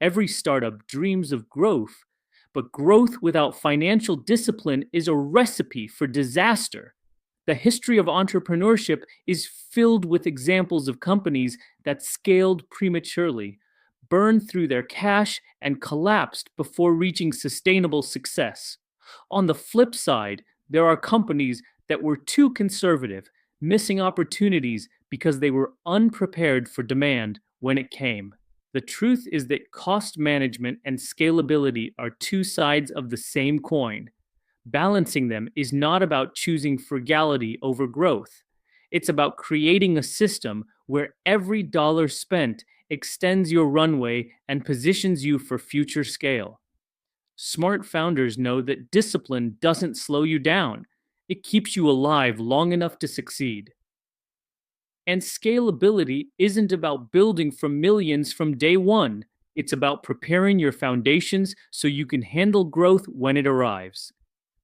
Every startup dreams of growth, but growth without financial discipline is a recipe for disaster. The history of entrepreneurship is filled with examples of companies that scaled prematurely, burned through their cash, and collapsed before reaching sustainable success. On the flip side, there are companies that were too conservative, missing opportunities because they were unprepared for demand when it came. The truth is that cost management and scalability are two sides of the same coin. Balancing them is not about choosing frugality over growth. It's about creating a system where every dollar spent extends your runway and positions you for future scale. Smart founders know that discipline doesn't slow you down, it keeps you alive long enough to succeed. And scalability isn't about building for millions from day one. It's about preparing your foundations so you can handle growth when it arrives.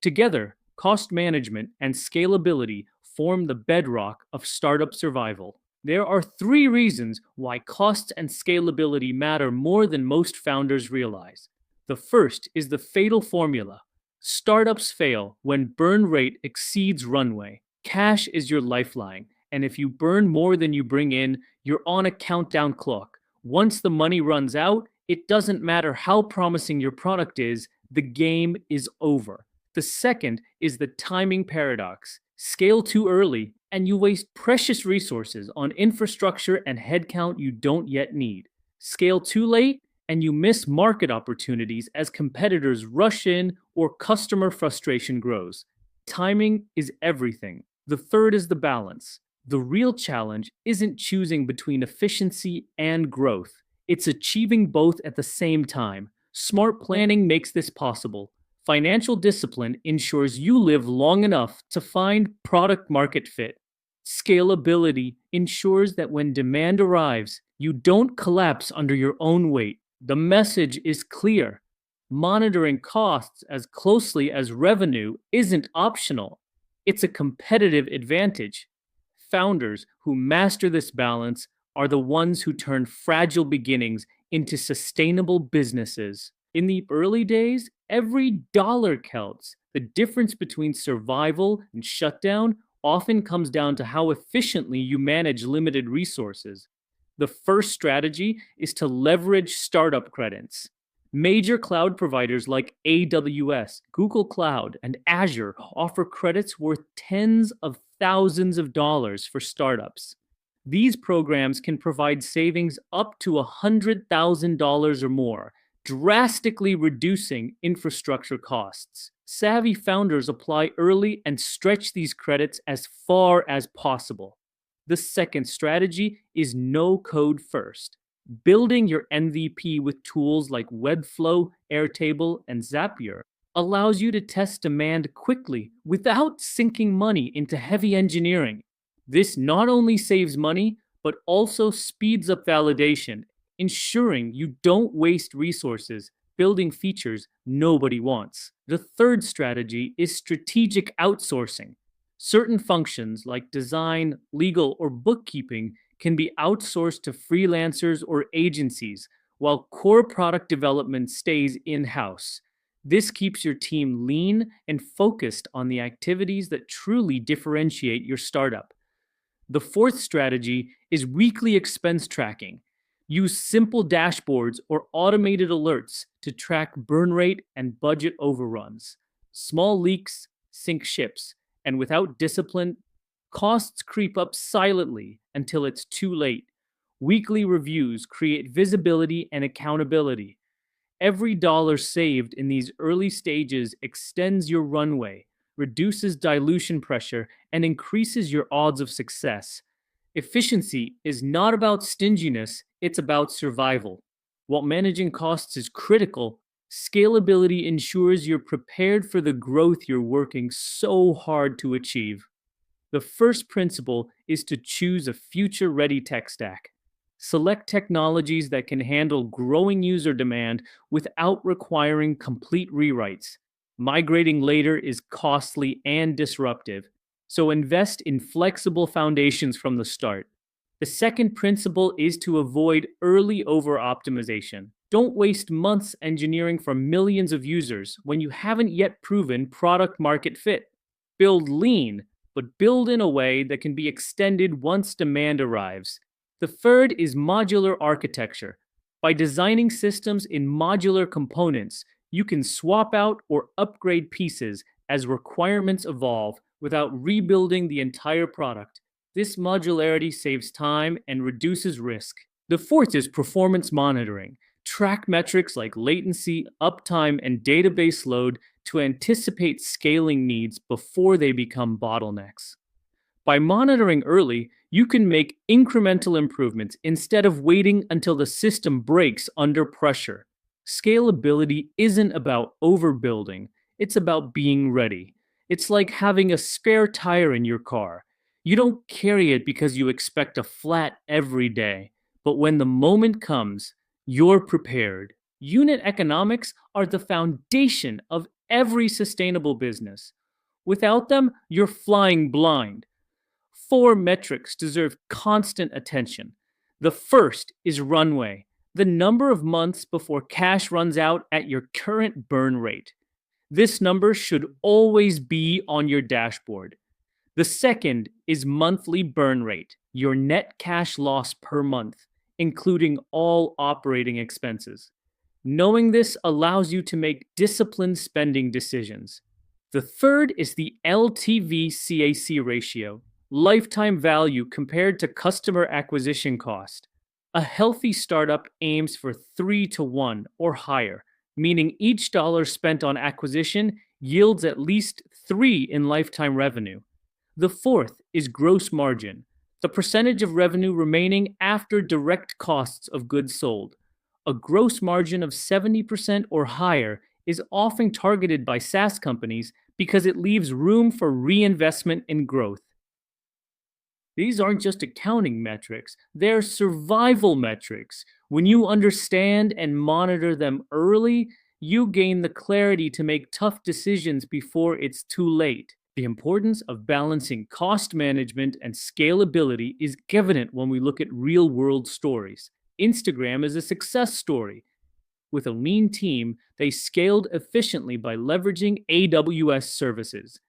Together, cost management and scalability form the bedrock of startup survival. There are three reasons why costs and scalability matter more than most founders realize. The first is the fatal formula. Startups fail when burn rate exceeds runway. Cash is your lifeline, and if you burn more than you bring in, you're on a countdown clock. Once the money runs out, it doesn't matter how promising your product is, the game is over. The second is the timing paradox. Scale too early, and you waste precious resources on infrastructure and headcount you don't yet need. Scale too late, and you miss market opportunities as competitors rush in or customer frustration grows. Timing is everything. The third is the balance. The real challenge isn't choosing between efficiency and growth, it's achieving both at the same time. Smart planning makes this possible. Financial discipline ensures you live long enough to find product market fit. Scalability ensures that when demand arrives, you don't collapse under your own weight. The message is clear. Monitoring costs as closely as revenue isn't optional, it's a competitive advantage. Founders who master this balance are the ones who turn fragile beginnings into sustainable businesses. In the early days, every dollar counts. The difference between survival and shutdown often comes down to how efficiently you manage limited resources. The first strategy is to leverage startup credits. Major cloud providers like AWS, Google Cloud, and Azure offer credits worth tens of thousands of dollars for startups. These programs can provide savings up to $100,000 or more, drastically reducing infrastructure costs. Savvy founders apply early and stretch these credits as far as possible. The second strategy is no code first. Building your MVP with tools like Webflow, Airtable, and Zapier allows you to test demand quickly without sinking money into heavy engineering. This not only saves money, but also speeds up validation, ensuring you don't waste resources building features nobody wants. The third strategy is strategic outsourcing. Certain functions like design, legal, or bookkeeping can be outsourced to freelancers or agencies, while core product development stays in-house. This keeps your team lean and focused on the activities that truly differentiate your startup. The fourth strategy is weekly expense tracking. Use simple dashboards or automated alerts to track burn rate and budget overruns. Small leaks sink ships, and without discipline, costs creep up silently until it's too late. Weekly reviews create visibility and accountability. Every dollar saved in these early stages extends your runway, reduces dilution pressure, and increases your odds of success. Efficiency is not about stinginess, it's about survival. While managing costs is critical, scalability ensures you're prepared for the growth you're working so hard to achieve. The first principle is to choose a future ready tech stack. Select technologies that can handle growing user demand without requiring complete rewrites. Migrating later is costly and disruptive, so invest in flexible foundations from the start. The second principle is to avoid early over optimization. Don't waste months engineering for millions of users when you haven't yet proven product market fit. Build lean, but build in a way that can be extended once demand arrives. The third is modular architecture. By designing systems in modular components, you can swap out or upgrade pieces as requirements evolve without rebuilding the entire product. This modularity saves time and reduces risk. The fourth is performance monitoring. Track metrics like latency, uptime, and database load to anticipate scaling needs before they become bottlenecks. By monitoring early, you can make incremental improvements instead of waiting until the system breaks under pressure. Scalability isn't about overbuilding, it's about being ready. It's like having a spare tire in your car. You don't carry it because you expect a flat every day, but when the moment comes, you're prepared. Unit economics are the foundation of every sustainable business. Without them, you're flying blind. Four metrics deserve constant attention. The first is runway, the number of months before cash runs out at your current burn rate. This number should always be on your dashboard. The second is monthly burn rate, your net cash loss per month, including all operating expenses. Knowing this allows you to make disciplined spending decisions. The third is the LTV CAC ratio, lifetime value compared to customer acquisition cost. A healthy startup aims for 3 to 1 or higher, meaning each dollar spent on acquisition yields at least 3 in lifetime revenue. The fourth is gross margin, the percentage of revenue remaining after direct costs of goods sold. A gross margin of 70% or higher is often targeted by SaaS companies because it leaves room for reinvestment in growth. These aren't just accounting metrics, they're survival metrics. When you understand and monitor them early, you gain the clarity to make tough decisions before it's too late. The importance of balancing cost management and scalability is evident when we look at real-world stories. Instagram is a success story. With a lean team, they scaled efficiently by leveraging AWS services.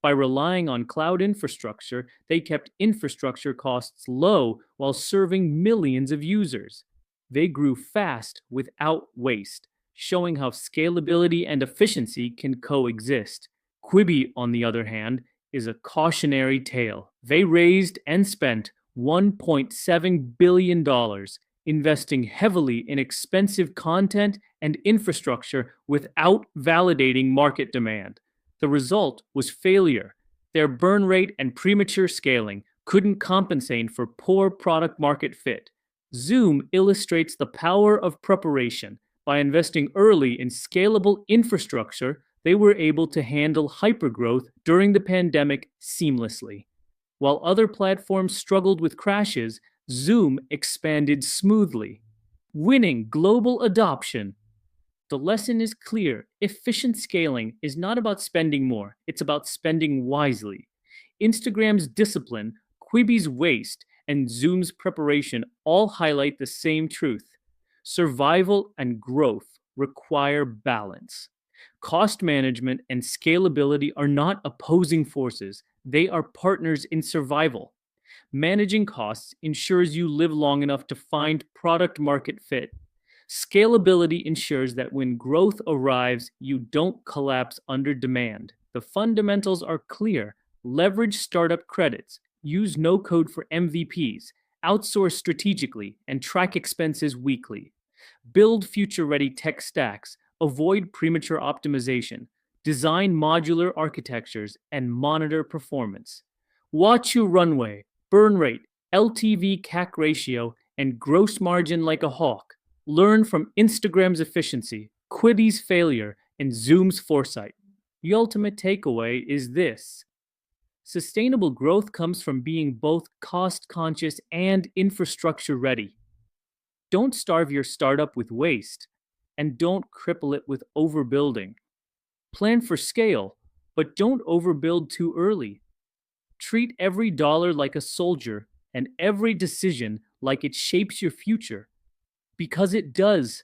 By relying on cloud infrastructure, they kept infrastructure costs low while serving millions of users. They grew fast without waste, showing how scalability and efficiency can coexist. Quibi, on the other hand, is a cautionary tale. They raised and spent $1.7 billion, investing heavily in expensive content and infrastructure without validating market demand. The result was failure. Their burn rate and premature scaling couldn't compensate for poor product market fit. Zoom illustrates the power of preparation. By investing early in scalable infrastructure, they were able to handle hypergrowth during the pandemic seamlessly. While other platforms struggled with crashes, Zoom expanded smoothly, winning global adoption. The lesson is clear. Efficient scaling is not about spending more, it's about spending wisely. Instagram's discipline, Quibi's waste, and Zoom's preparation all highlight the same truth. Survival and growth require balance. Cost management and scalability are not opposing forces, they are partners in survival. Managing costs ensures you live long enough to find product market fit. Scalability ensures that when growth arrives, you don't collapse under demand. The fundamentals are clear. Leverage startup credits, use no code for MVPs, outsource strategically, and track expenses weekly. Build future-ready tech stacks, avoid premature optimization, design modular architectures, and monitor performance. Watch your runway, burn rate, LTV CAC ratio, and gross margin like a hawk. Learn from Instagram's efficiency, Quibi's failure, and Zoom's foresight. The ultimate takeaway is this. Sustainable growth comes from being both cost-conscious and infrastructure-ready. Don't starve your startup with waste, and don't cripple it with overbuilding. Plan for scale, but don't overbuild too early. Treat every dollar like a soldier and every decision like it shapes your future. Because it does.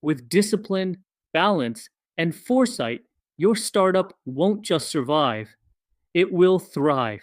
With discipline, balance, and foresight, your startup won't just survive, it will thrive.